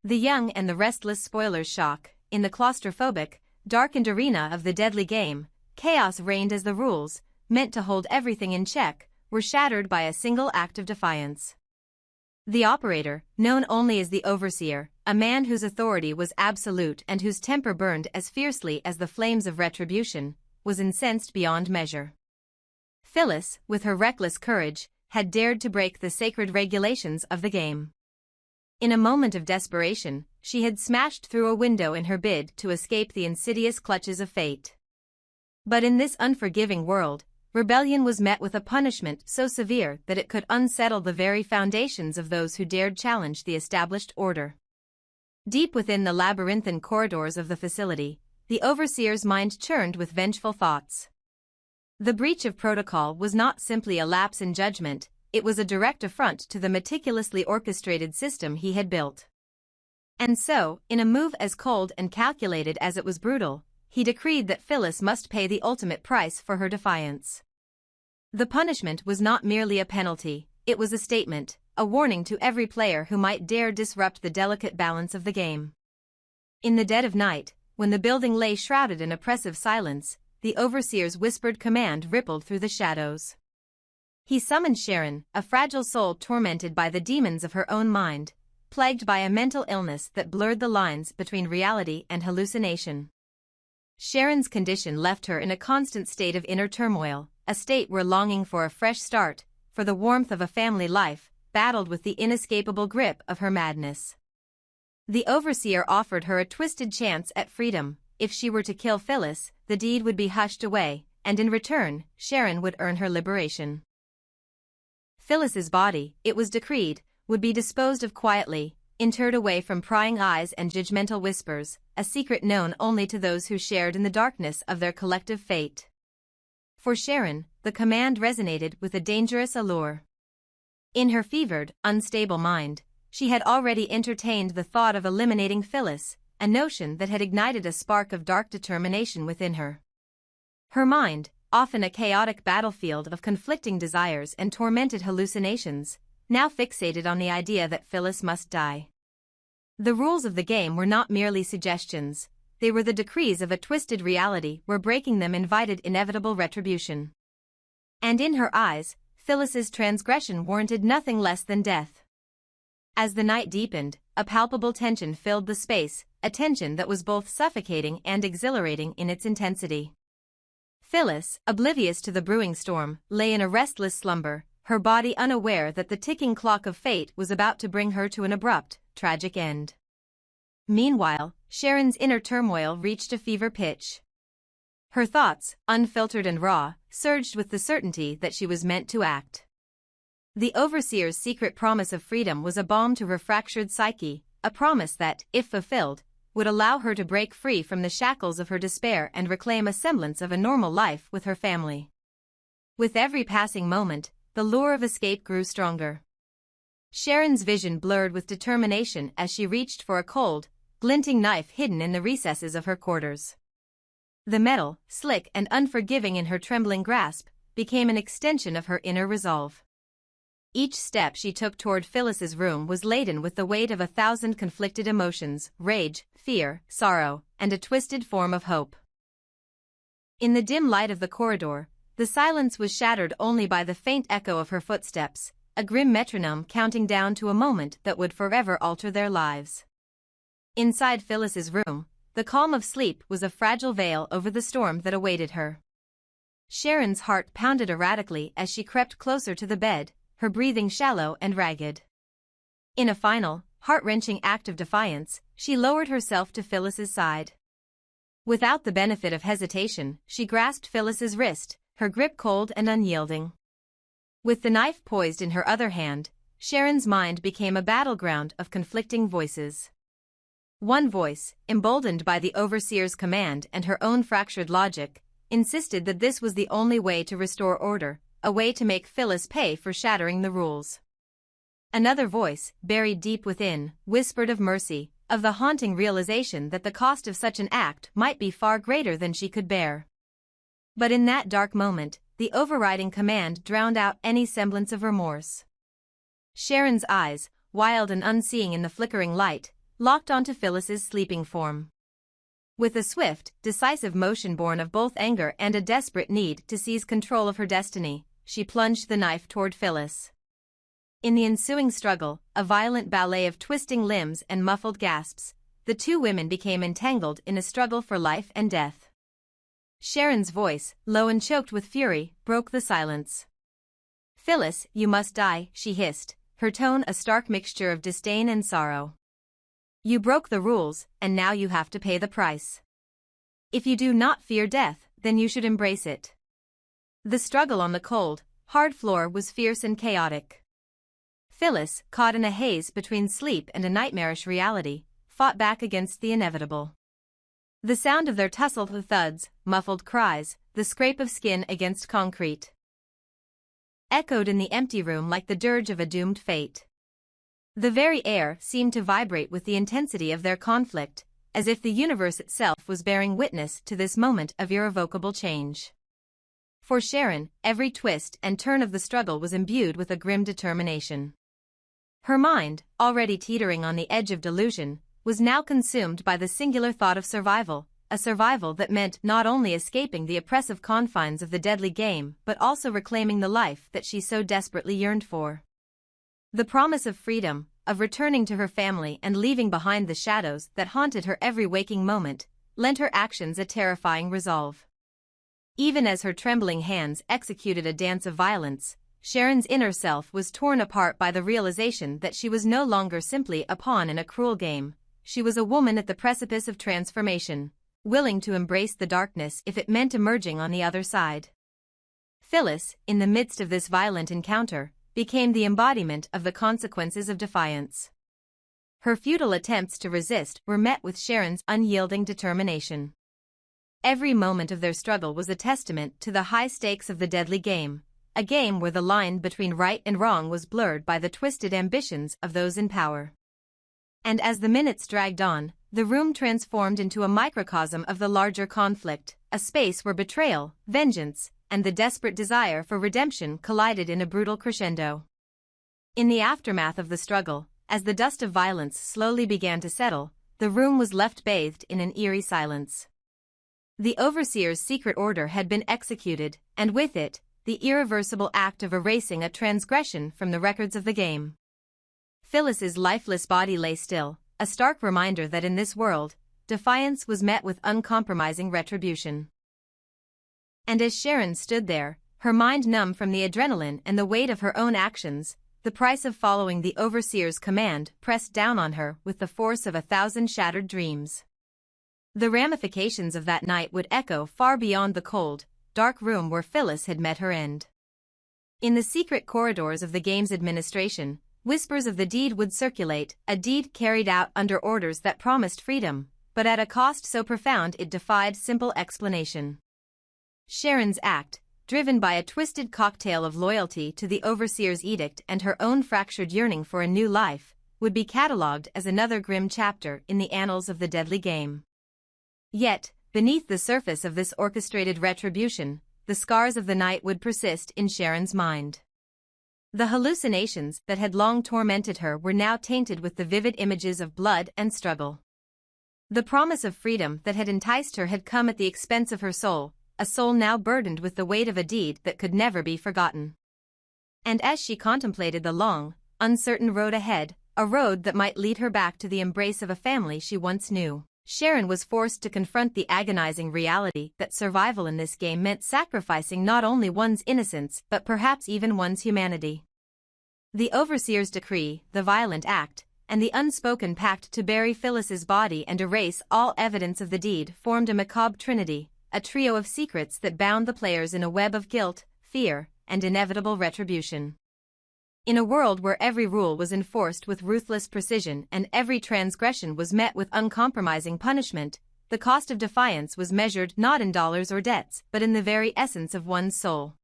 The young and the restless Spoilers Shock. In the claustrophobic, darkened arena of the deadly game, chaos reigned as the rules, meant to hold everything in check, were shattered by a single act of defiance. The operator, known only as the overseer, a man whose authority was absolute and whose temper burned as fiercely as the flames of retribution, was incensed beyond measure. Phyllis, with her reckless courage, had dared to break the sacred regulations of the game. In a moment of desperation, she had smashed through a window in her bid to escape the insidious clutches of fate. But in this unforgiving world, rebellion was met with a punishment so severe that it could unsettle the very foundations of those who dared challenge the established order. Deep within the labyrinthine corridors of the facility, the overseer's mind churned with vengeful thoughts. The breach of protocol was not simply a lapse in judgment, it was a direct affront to the meticulously orchestrated system he had built. And so, in a move as cold and calculated as it was brutal, he decreed that Phyllis must pay the ultimate price for her defiance. The punishment was not merely a penalty, it was a statement, a warning to every player who might dare disrupt the delicate balance of the game. In the dead of night, when the building lay shrouded in oppressive silence, the overseer's whispered command rippled through the shadows. He summoned Sharon, a fragile soul tormented by the demons of her own mind, plagued by a mental illness that blurred the lines between reality and hallucination. Sharon's condition left her in a constant state of inner turmoil, a state where longing for a fresh start, for the warmth of a family life, battled with the inescapable grip of her madness. The overseer offered her a twisted chance at freedom. If she were to kill Phyllis, the deed would be hushed away, and in return, Sharon would earn her liberation. Phyllis's body, it was decreed, would be disposed of quietly, interred away from prying eyes and judgmental whispers, a secret known only to those who shared in the darkness of their collective fate. For Sharon, the command resonated with a dangerous allure. In her fevered, unstable mind, she had already entertained the thought of eliminating Phyllis, a notion that had ignited a spark of dark determination within her. Her mind, often a chaotic battlefield of conflicting desires and tormented hallucinations, now fixated on the idea that Phyllis must die. The rules of the game were not merely suggestions, they were the decrees of a twisted reality where breaking them invited inevitable retribution. And in her eyes, Phyllis's transgression warranted nothing less than death. As the night deepened, a palpable tension filled the space, a tension that was both suffocating and exhilarating in its intensity. Phyllis, oblivious to the brewing storm, lay in a restless slumber, her body unaware that the ticking clock of fate was about to bring her to an abrupt, tragic end. Meanwhile, Sharon's inner turmoil reached a fever pitch. Her thoughts, unfiltered and raw, surged with the certainty that she was meant to act. The overseer's secret promise of freedom was a balm to her fractured psyche, a promise that, if fulfilled, would allow her to break free from the shackles of her despair and reclaim a semblance of a normal life with her family. With every passing moment, the lure of escape grew stronger. Sharon's vision blurred with determination as she reached for a cold, glinting knife hidden in the recesses of her quarters. The metal, slick and unforgiving in her trembling grasp, became an extension of her inner resolve. Each step she took toward Phyllis's room was laden with the weight of 1,000 conflicted emotions, rage, fear, sorrow, and a twisted form of hope. In the dim light of the corridor, the silence was shattered only by the faint echo of her footsteps, a grim metronome counting down to a moment that would forever alter their lives. Inside Phyllis's room, the calm of sleep was a fragile veil over the storm that awaited her. Sharon's heart pounded erratically as she crept closer to the bed, her breathing shallow and ragged. In a final, heart-wrenching act of defiance, she lowered herself to Phyllis's side. Without the benefit of hesitation, she grasped Phyllis's wrist, her grip cold and unyielding. With the knife poised in her other hand, Sharon's mind became a battleground of conflicting voices. One voice, emboldened by the overseer's command and her own fractured logic, insisted that this was the only way to restore order, a way to make Phyllis pay for shattering the rules. Another voice, buried deep within, whispered of mercy, of the haunting realization that the cost of such an act might be far greater than she could bear. But in that dark moment, the overriding command drowned out any semblance of remorse. Sharon's eyes, wild and unseeing in the flickering light, locked onto Phyllis's sleeping form. With a swift, decisive motion born of both anger and a desperate need to seize control of her destiny, she plunged the knife toward Phyllis. In the ensuing struggle, a violent ballet of twisting limbs and muffled gasps, the two women became entangled in a struggle for life and death. Sharon's voice, low and choked with fury, broke the silence. "Phyllis, you must die," she hissed, her tone a stark mixture of disdain and sorrow. "You broke the rules, and now you have to pay the price. If you do not fear death, then you should embrace it." The struggle on the cold, hard floor was fierce and chaotic. Phyllis, caught in a haze between sleep and a nightmarish reality, fought back against the inevitable. The sound of their tussled thuds, muffled cries, the scrape of skin against concrete, echoed in the empty room like the dirge of a doomed fate. The very air seemed to vibrate with the intensity of their conflict, as if the universe itself was bearing witness to this moment of irrevocable change. For Sharon, every twist and turn of the struggle was imbued with a grim determination. Her mind, already teetering on the edge of delusion, was now consumed by the singular thought of survival, a survival that meant not only escaping the oppressive confines of the deadly game but also reclaiming the life that she so desperately yearned for. The promise of freedom, of returning to her family and leaving behind the shadows that haunted her every waking moment, lent her actions a terrifying resolve. Even as her trembling hands executed a dance of violence, Sharon's inner self was torn apart by the realization that she was no longer simply a pawn in a cruel game. She was a woman at the precipice of transformation, willing to embrace the darkness if it meant emerging on the other side. Phyllis, in the midst of this violent encounter, became the embodiment of the consequences of defiance. Her futile attempts to resist were met with Sharon's unyielding determination. Every moment of their struggle was a testament to the high stakes of the deadly game, a game where the line between right and wrong was blurred by the twisted ambitions of those in power. And as the minutes dragged on, the room transformed into a microcosm of the larger conflict, a space where betrayal, vengeance, and the desperate desire for redemption collided in a brutal crescendo. In the aftermath of the struggle, as the dust of violence slowly began to settle, the room was left bathed in an eerie silence. The overseer's secret order had been executed, and with it, the irreversible act of erasing a transgression from the records of the game. Phyllis's lifeless body lay still, a stark reminder that in this world, defiance was met with uncompromising retribution. And as Sharon stood there, her mind numb from the adrenaline and the weight of her own actions, the price of following the overseer's command pressed down on her with the force of 1,000 shattered dreams. The ramifications of that night would echo far beyond the cold, dark room where Phyllis had met her end. In the secret corridors of the game's administration, whispers of the deed would circulate, a deed carried out under orders that promised freedom, but at a cost so profound it defied simple explanation. Sharon's act, driven by a twisted cocktail of loyalty to the overseer's edict and her own fractured yearning for a new life, would be catalogued as another grim chapter in the annals of the deadly game. Yet, beneath the surface of this orchestrated retribution, the scars of the night would persist in Sharon's mind. The hallucinations that had long tormented her were now tainted with the vivid images of blood and struggle. The promise of freedom that had enticed her had come at the expense of her soul, a soul now burdened with the weight of a deed that could never be forgotten. And as she contemplated the long, uncertain road ahead, a road that might lead her back to the embrace of a family she once knew, Sharon was forced to confront the agonizing reality that survival in this game meant sacrificing not only one's innocence but perhaps even one's humanity. The overseer's decree, the violent act, and the unspoken pact to bury Phyllis's body and erase all evidence of the deed formed a macabre trinity, a trio of secrets that bound the players in a web of guilt, fear, and inevitable retribution. In a world where every rule was enforced with ruthless precision and every transgression was met with uncompromising punishment, the cost of defiance was measured not in dollars or debts but in the very essence of one's soul.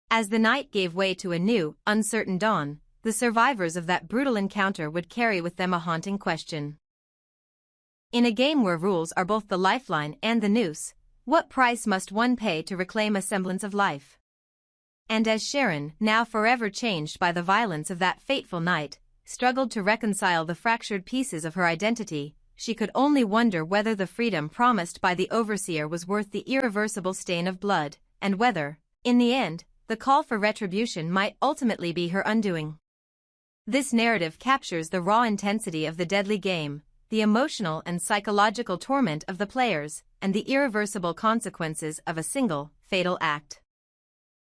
As the night gave way to a new, uncertain dawn, the survivors of that brutal encounter would carry with them a haunting question. In a game where rules are both the lifeline and the noose, what price must one pay to reclaim a semblance of life? And as Sharon, now forever changed by the violence of that fateful night, struggled to reconcile the fractured pieces of her identity. She could only wonder whether the freedom promised by the overseer was worth the irreversible stain of blood, and whether, in the end, the call for retribution might ultimately be her undoing. This narrative captures the raw intensity of the deadly game, the emotional and psychological torment of the players, and the irreversible consequences of a single, fatal act.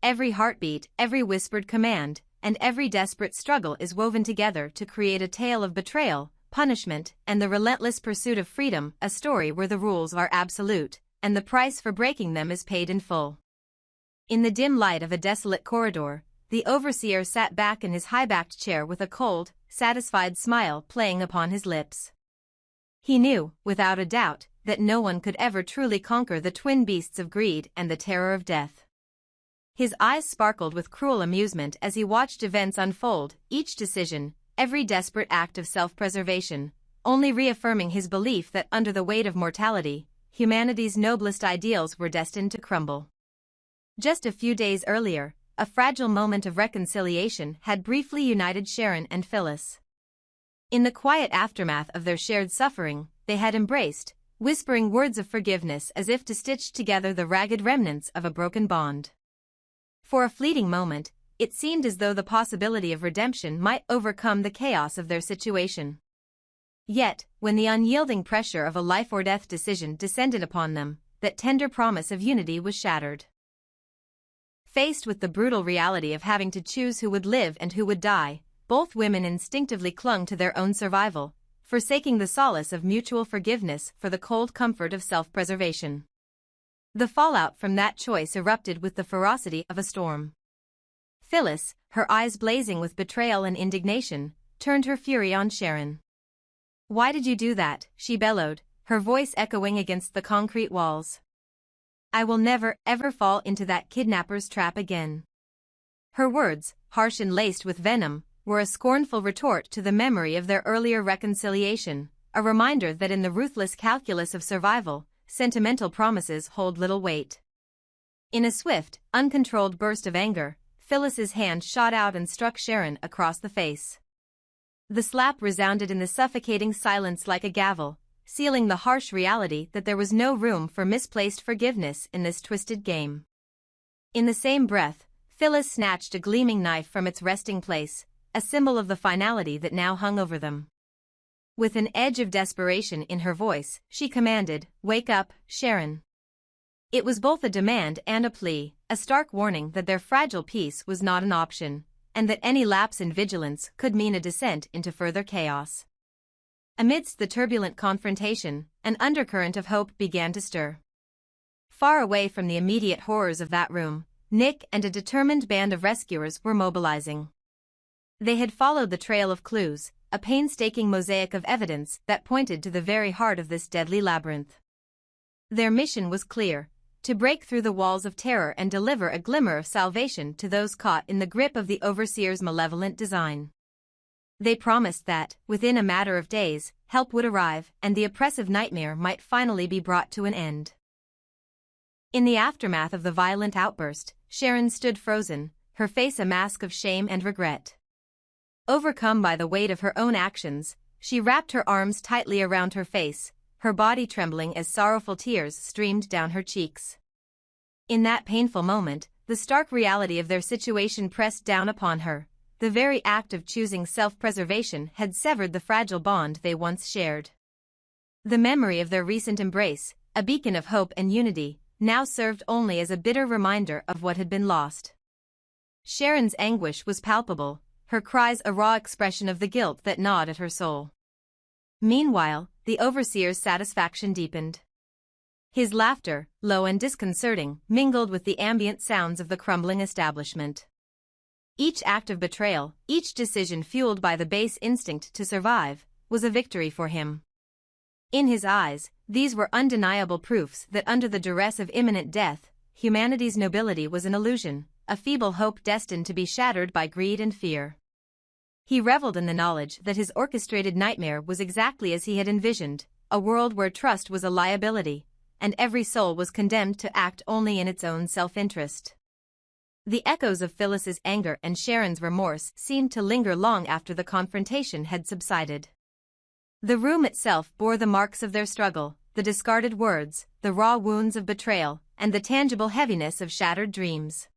Every heartbeat, every whispered command, and every desperate struggle is woven together to create a tale of betrayal, punishment, and the relentless pursuit of freedom, a story where the rules are absolute, and the price for breaking them is paid in full. In the dim light of a desolate corridor, the overseer sat back in his high-backed chair with a cold, satisfied smile playing upon his lips. He knew, without a doubt, that no one could ever truly conquer the twin beasts of greed and the terror of death. His eyes sparkled with cruel amusement as he watched events unfold, each decision, every desperate act of self-preservation, only reaffirming his belief that under the weight of mortality, humanity's noblest ideals were destined to crumble. Just a few days earlier, a fragile moment of reconciliation had briefly united Sharon and Phyllis. In the quiet aftermath of their shared suffering, they had embraced, whispering words of forgiveness as if to stitch together the ragged remnants of a broken bond. For a fleeting moment, it seemed as though the possibility of redemption might overcome the chaos of their situation. Yet, when the unyielding pressure of a life-or-death decision descended upon them, that tender promise of unity was shattered. Faced with the brutal reality of having to choose who would live and who would die, both women instinctively clung to their own survival, forsaking the solace of mutual forgiveness for the cold comfort of self-preservation. The fallout from that choice erupted with the ferocity of a storm. Phyllis, her eyes blazing with betrayal and indignation, turned her fury on Sharon. "Why did you do that?" she bellowed, her voice echoing against the concrete walls. "I will never, ever fall into that kidnapper's trap again." Her words, harsh and laced with venom, were a scornful retort to the memory of their earlier reconciliation, a reminder that in the ruthless calculus of survival, sentimental promises hold little weight. In a swift, uncontrolled burst of anger, Phyllis's hand shot out and struck Sharon across the face. The slap resounded in the suffocating silence like a gavel, sealing the harsh reality that there was no room for misplaced forgiveness in this twisted game. In the same breath, Phyllis snatched a gleaming knife from its resting place, a symbol of the finality that now hung over them. With an edge of desperation in her voice, she commanded, "Wake up, Sharon." It was both a demand and a plea, a stark warning that their fragile peace was not an option, and that any lapse in vigilance could mean a descent into further chaos. Amidst the turbulent confrontation, an undercurrent of hope began to stir. Far away from the immediate horrors of that room, Nick and a determined band of rescuers were mobilizing. They had followed the trail of clues, a painstaking mosaic of evidence that pointed to the very heart of this deadly labyrinth. Their mission was clear: to break through the walls of terror and deliver a glimmer of salvation to those caught in the grip of the overseer's malevolent design. They promised that, within a matter of days, help would arrive and the oppressive nightmare might finally be brought to an end. In the aftermath of the violent outburst, Sharon stood frozen, her face a mask of shame and regret. Overcome by the weight of her own actions, she wrapped her arms tightly around her face, her body trembling as sorrowful tears streamed down her cheeks. In that painful moment, the stark reality of their situation pressed down upon her. The very act of choosing self-preservation had severed the fragile bond they once shared. The memory of their recent embrace, a beacon of hope and unity, now served only as a bitter reminder of what had been lost. Sharon's anguish was palpable, her cries a raw expression of the guilt that gnawed at her soul. Meanwhile, the overseer's satisfaction deepened. His laughter, low and disconcerting, mingled with the ambient sounds of the crumbling establishment. Each act of betrayal, each decision fueled by the base instinct to survive, was a victory for him. In his eyes, these were undeniable proofs that under the duress of imminent death, humanity's nobility was an illusion, a feeble hope destined to be shattered by greed and fear. He reveled in the knowledge that his orchestrated nightmare was exactly as he had envisioned, a world where trust was a liability, and every soul was condemned to act only in its own self-interest. The echoes of Phyllis's anger and Sharon's remorse seemed to linger long after the confrontation had subsided. The room itself bore the marks of their struggle, the discarded words, the raw wounds of betrayal, and the tangible heaviness of shattered dreams.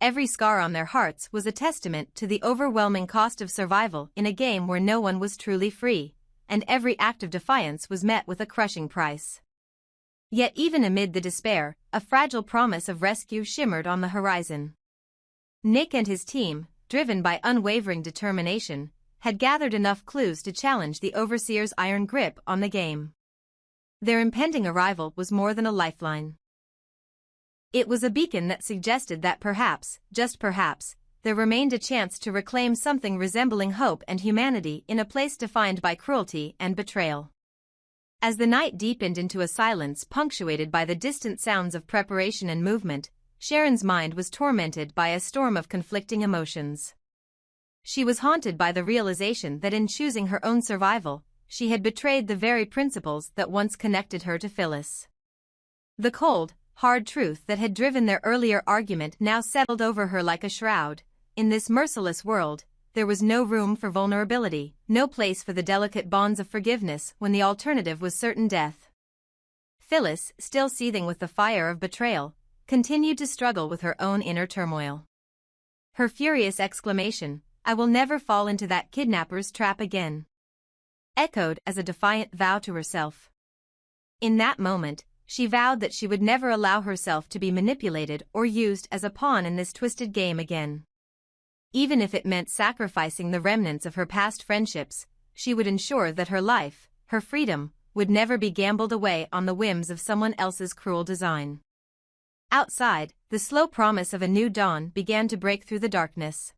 Every scar on their hearts was a testament to the overwhelming cost of survival in a game where no one was truly free, and every act of defiance was met with a crushing price. Yet even amid the despair, a fragile promise of rescue shimmered on the horizon. Nick and his team, driven by unwavering determination, had gathered enough clues to challenge the Overseer's iron grip on the game. Their impending arrival was more than a lifeline. It was a beacon that suggested that perhaps, just perhaps, there remained a chance to reclaim something resembling hope and humanity in a place defined by cruelty and betrayal. As the night deepened into a silence punctuated by the distant sounds of preparation and movement, Sharon's mind was tormented by a storm of conflicting emotions. She was haunted by the realization that in choosing her own survival, she had betrayed the very principles that once connected her to Phyllis. The cold, hard truth that had driven their earlier argument now settled over her like a shroud. In this merciless world, there was no room for vulnerability, no place for the delicate bonds of forgiveness when the alternative was certain death. Phyllis, still seething with the fire of betrayal, continued to struggle with her own inner turmoil. Her furious exclamation, "I will never fall into that kidnapper's trap again," echoed as a defiant vow to herself. In that moment, she vowed that she would never allow herself to be manipulated or used as a pawn in this twisted game again. Even if it meant sacrificing the remnants of her past friendships, she would ensure that her life, her freedom, would never be gambled away on the whims of someone else's cruel design. Outside, the slow promise of a new dawn began to break through the darkness.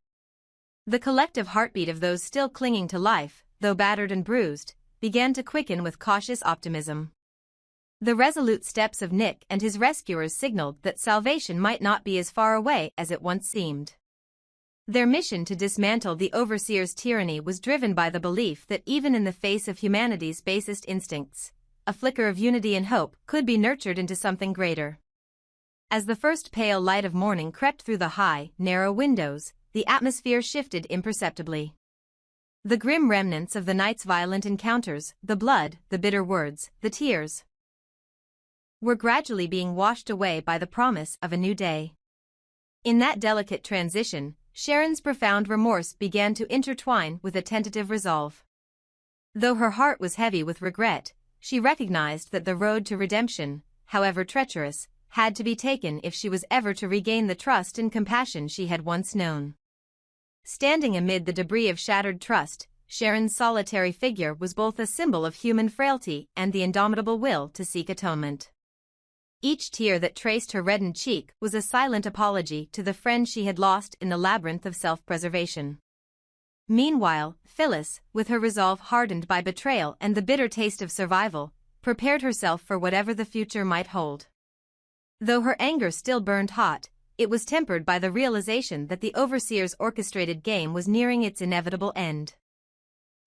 The collective heartbeat of those still clinging to life, though battered and bruised, began to quicken with cautious optimism. The resolute steps of Nick and his rescuers signaled that salvation might not be as far away as it once seemed. Their mission to dismantle the Overseer's tyranny was driven by the belief that even in the face of humanity's basest instincts, a flicker of unity and hope could be nurtured into something greater. As the first pale light of morning crept through the high, narrow windows, the atmosphere shifted imperceptibly. The grim remnants of the night's violent encounters, the blood, the bitter words, the tears, were gradually being washed away by the promise of a new day. In that delicate transition, Sharon's profound remorse began to intertwine with a tentative resolve. Though her heart was heavy with regret, she recognized that the road to redemption, however treacherous, had to be taken if she was ever to regain the trust and compassion she had once known. Standing amid the debris of shattered trust, Sharon's solitary figure was both a symbol of human frailty and the indomitable will to seek atonement. Each tear that traced her reddened cheek was a silent apology to the friend she had lost in the labyrinth of self-preservation. Meanwhile, Phyllis, with her resolve hardened by betrayal and the bitter taste of survival, prepared herself for whatever the future might hold. Though her anger still burned hot, it was tempered by the realization that the Overseer's orchestrated game was nearing its inevitable end.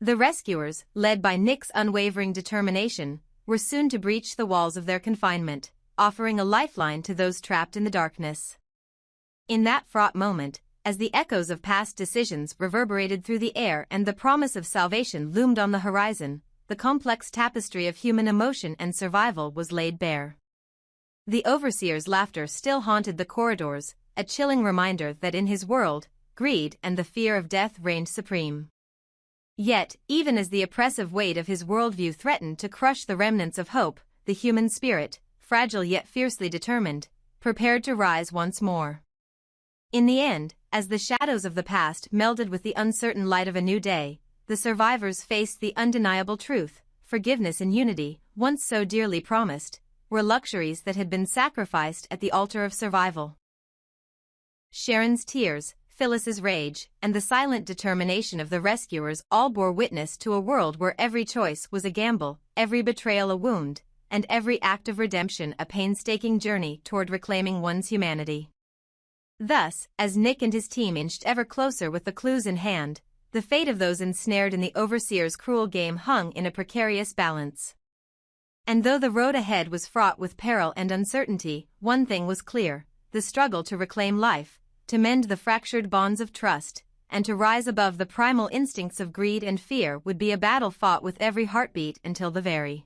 The rescuers, led by Nick's unwavering determination, were soon to breach the walls of their confinement, offering a lifeline to those trapped in the darkness. In that fraught moment, as the echoes of past decisions reverberated through the air and the promise of salvation loomed on the horizon, the complex tapestry of human emotion and survival was laid bare. The Overseer's laughter still haunted the corridors, a chilling reminder that in his world, greed and the fear of death reigned supreme. Yet, even as the oppressive weight of his worldview threatened to crush the remnants of hope, the human spirit, fragile yet fiercely determined, prepared to rise once more. In the end, as the shadows of the past melded with the uncertain light of a new day, the survivors faced the undeniable truth: forgiveness and unity, once so dearly promised, were luxuries that had been sacrificed at the altar of survival. Sharon's tears, Phyllis's rage, and the silent determination of the rescuers all bore witness to a world where every choice was a gamble, every betrayal a wound, and every act of redemption a painstaking journey toward reclaiming one's humanity. Thus, as Nick and his team inched ever closer with the clues in hand, the fate of those ensnared in the Overseer's cruel game hung in a precarious balance. And though the road ahead was fraught with peril and uncertainty, one thing was clear: the struggle to reclaim life, to mend the fractured bonds of trust, and to rise above the primal instincts of greed and fear would be a battle fought with every heartbeat until the very